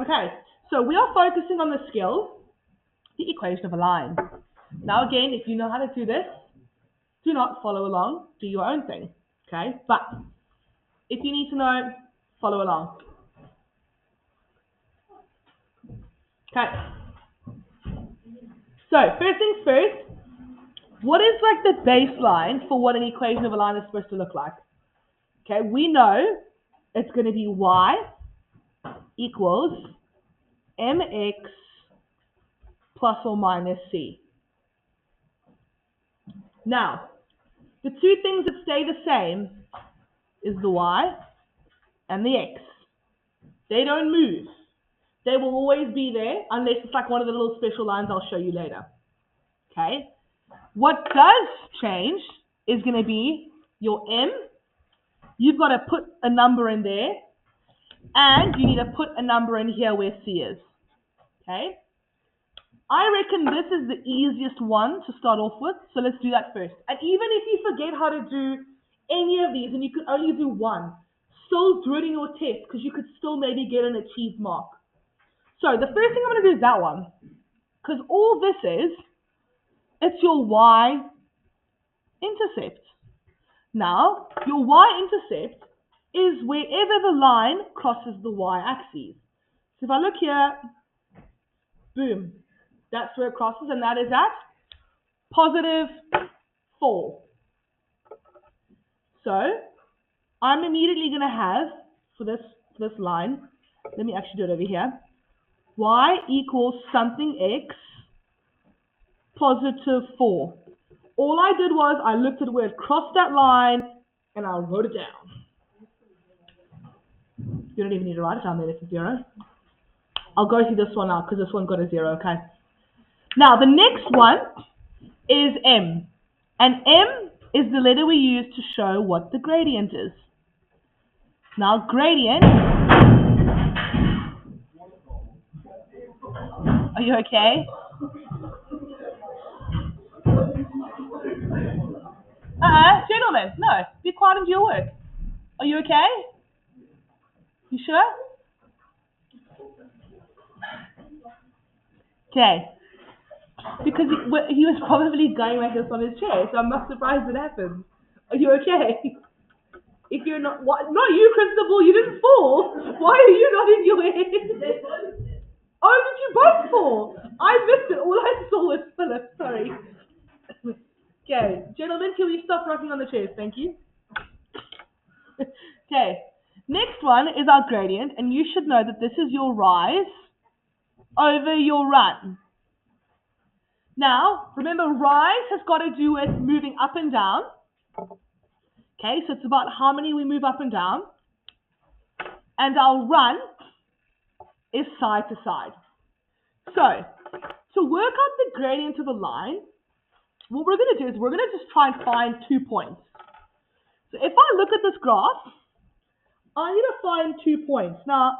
Okay, so we are focusing on the skill, the equation of a line. Now again, if you know how to do this, do not follow along, do your own thing. Okay, but if you need to know, follow along. Okay, so first things first, what is like the baseline for what an equation of a line is supposed to look like? Okay, we know it's going to be y equals mx plus or minus c. Now, the two things that stay the same is the y and the x. They don't move. They will always be there unless it's like one of the little special lines I'll show you later. Okay? What does change is going to be your m. You've got to put a number in there, and you need to put a number in here where c is. Okay? I reckon this is the easiest one to start off with, so let's do that first. And even if you forget how to do any of these and you could only do one, still do it in your test because you could still maybe get an achieved mark. So the first thing I'm going to do is that one, because all this is, it's your y-intercept. Now, your y-intercept is wherever the line crosses the y-axis. So if I look here, boom, that's where it crosses, and that is at positive 4. So I'm immediately going to have, for this line, let me actually do it over here, y equals something x positive 4. All I did was I looked at where it crossed that line and I wrote it down. You don't even need to write it down there if it's 0. I'll go through this one now because this one got a 0, okay? Now the next one is m. And m is the letter we use to show what the gradient is. Now gradient, are you okay? Gentlemen, no, be quiet and do your work. Are you okay? You sure? Okay. Because he was probably going like this on his chair, so I'm not surprised it happened. Are you okay? If you're not, what? Not you, Christopher, you didn't fall. Why are you not in your head? Oh, did you both fall? I missed it. All I saw was Philip. Sorry. Okay, gentlemen, can we stop rocking on the chairs? Thank you. Okay, next one is our gradient, and you should know that this is your rise over your run. Now, remember, rise has got to do with moving up and down. Okay, so it's about how many we move up and down. And our run is side to side. So, to work out the gradient of a line, what we're going to do is we're going to just try and find 2 points. So if I look at this graph, I need to find 2 points. Now,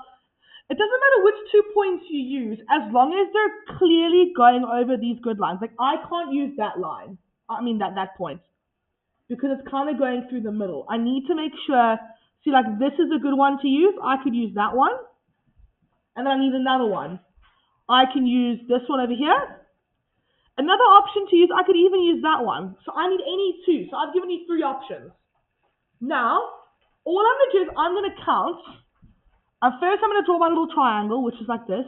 it doesn't matter which 2 points you use, as long as they're clearly going over these grid lines. Like, I can't use that line, that point, because it's kind of going through the middle. I need to make sure, see, like, this is a good one to use. I could use that one, and then I need another one. I can use this one over here. Another option to use, I could even use that one. So I need any 2. So I've given you 3 options. Now, all I'm going to do is I'm going to count. First, I'm going to draw my little triangle, which is like this.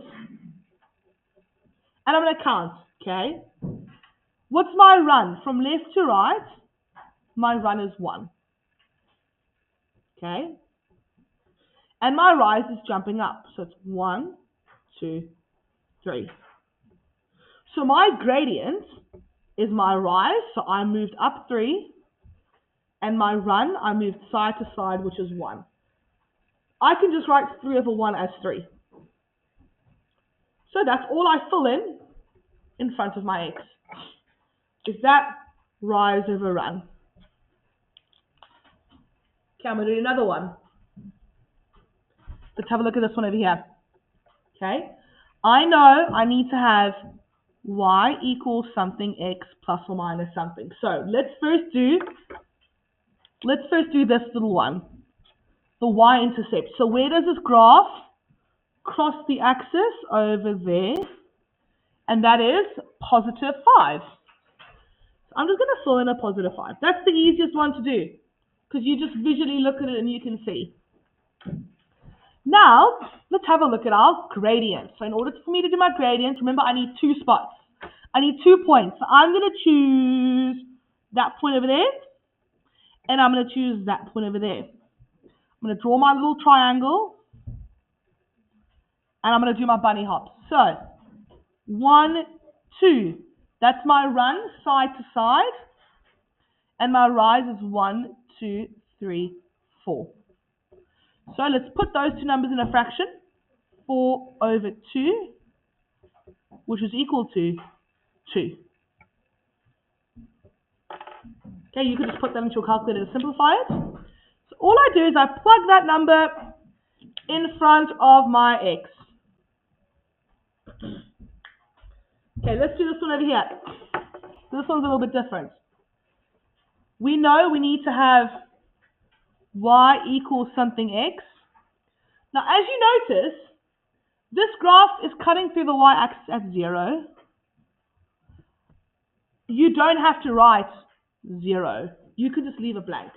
And I'm going to count, okay? What's my run? From left to right, my run is 1. Okay? And my rise is jumping up. So it's 1, 2, 3. So my gradient is my rise. So I moved up 3. And my run, I moved side to side, which is 1. I can just write 3 over 1 as 3. So that's all I fill in front of my x. Is that rise over run. Okay, I'm going to do another one. Let's have a look at this one over here. Okay, I know I need to have y equals something x plus or minus something. So let's first do this little one, the y-intercept. So where does this graph cross the axis over there, and that is positive 5. So I'm just going to fill in a positive 5. That's the easiest one to do, because you just visually look at it and you can see. Now, let's have a look at our gradient. So in order for me to do my gradient, remember I need 2 spots. I need 2 points. So I'm going to choose that point over there, and I'm going to choose that point over there. I'm going to draw my little triangle, and I'm going to do my bunny hops. So, 1, 2. That's my run side to side, and my rise is 1, 2, 3, 4. So let's put those two numbers in a fraction. 4 over 2, which is equal to 2. Okay, you could just put that into your calculator to simplify it. So all I do is I plug that number in front of my x. Okay, let's do this one over here. This one's a little bit different. We know we need to have y equals something x. Now, as you notice, this graph is cutting through the y-axis at 0. You don't have to write 0. You could just leave it blank.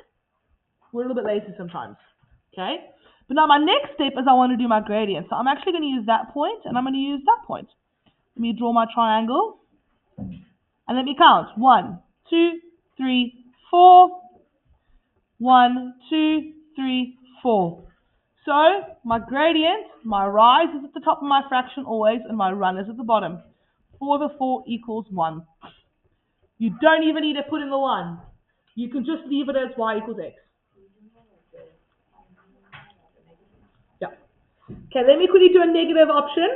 We're a little bit lazy sometimes. Okay? But now my next step is I want to do my gradient. So I'm actually going to use that point, and I'm going to use that point. Let me draw my triangle. And let me count. 1, 2, 3, 4. 1, 2, 3, 4. So my gradient, my rise is at the top of my fraction always, and my run is at the bottom. 4 over 4 equals 1. You don't even need to put in the 1. You can just leave it as y equals x. Yeah. Okay, let me quickly do a negative option.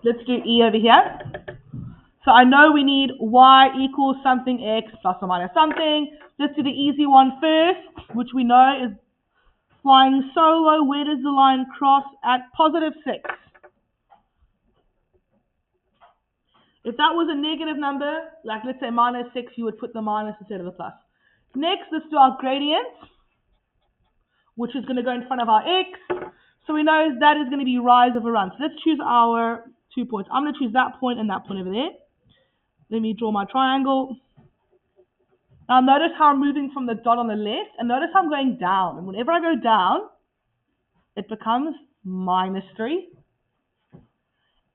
Let's do e over here. So I know we need y equals something x plus or minus something. Let's do the easy one first, which we know is flying solo. Where does the line cross? At positive 6. If that was a negative number, like let's say minus 6, you would put the minus instead of the plus. Next, let's do our gradient, which is going to go in front of our x. So we know that is going to be rise over run. So let's choose our 2 points. I'm going to choose that point and that point over there. Let me draw my triangle. Now notice how I'm moving from the dot on the left, and notice how I'm going down. And whenever I go down, it becomes minus 3.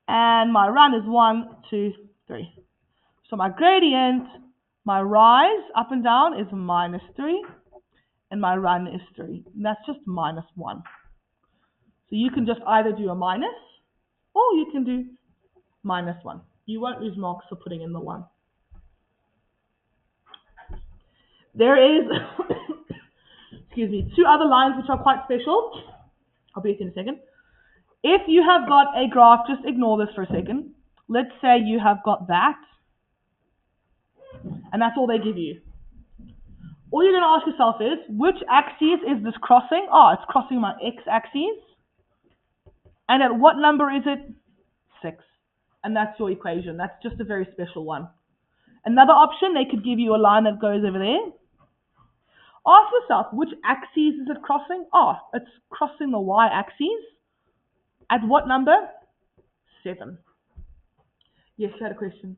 And my run is 1, 2, 3. So my gradient, my rise up and down is minus 3, and my run is 3. And that's just minus 1. So you can just either do a minus, or you can do minus 1. You won't lose marks for putting in the 1. There is, excuse me, 2 other lines which are quite special. I'll be with you in a second. If you have got a graph, just ignore this for a second. Let's say you have got that, and that's all they give you. All you're going to ask yourself is, which axis is this crossing? Oh, it's crossing my x-axis. And at what number is it? 6. And that's your equation. That's just a very special one. Another option, they could give you a line that goes over there. Ask yourself, which axis is it crossing? Oh, it's crossing the y-axis. At what number? 7. Yes, you had a question.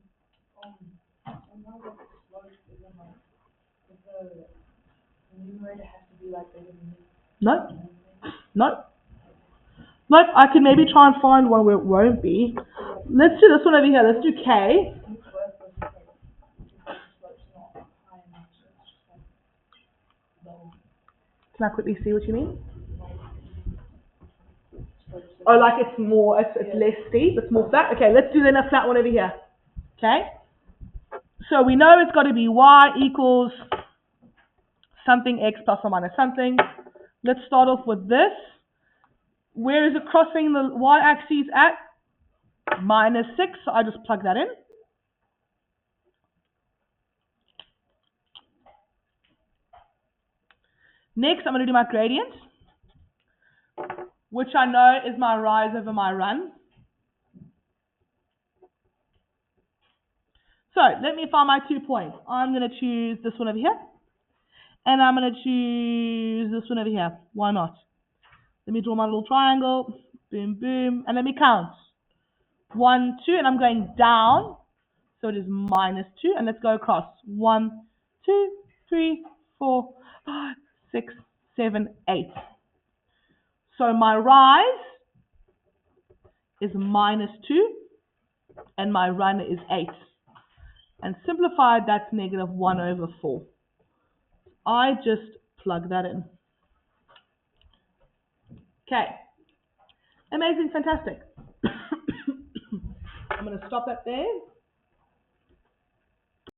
No. No. Nope, I can maybe try and find one where it won't be. Let's do this one over here. Let's do K. Can I quickly see what you mean? Oh, like it's more, it's less steep, it's more flat. Okay, let's do then a flat one over here. Okay? So we know it's got to be y equals something x plus or minus something. Let's start off with this. Where is it crossing the y-axis at? Minus 6, so I just plug that in. Next, I'm going to do my gradient, which I know is my rise over my run. So, let me find my 2 points. I'm going to choose this one over here, and I'm going to choose this one over here. Why not? Let me draw my little triangle. Boom, boom. And let me count. 1, 2, and I'm going down. So it is -2. And let's go across. 1, 2, 3, 4, 5, 6, 7, 8. So my rise is -2 and my run is 8. And simplified, that's -1/4. I just plug that in. Okay. Amazing, fantastic. I'm going to stop that there.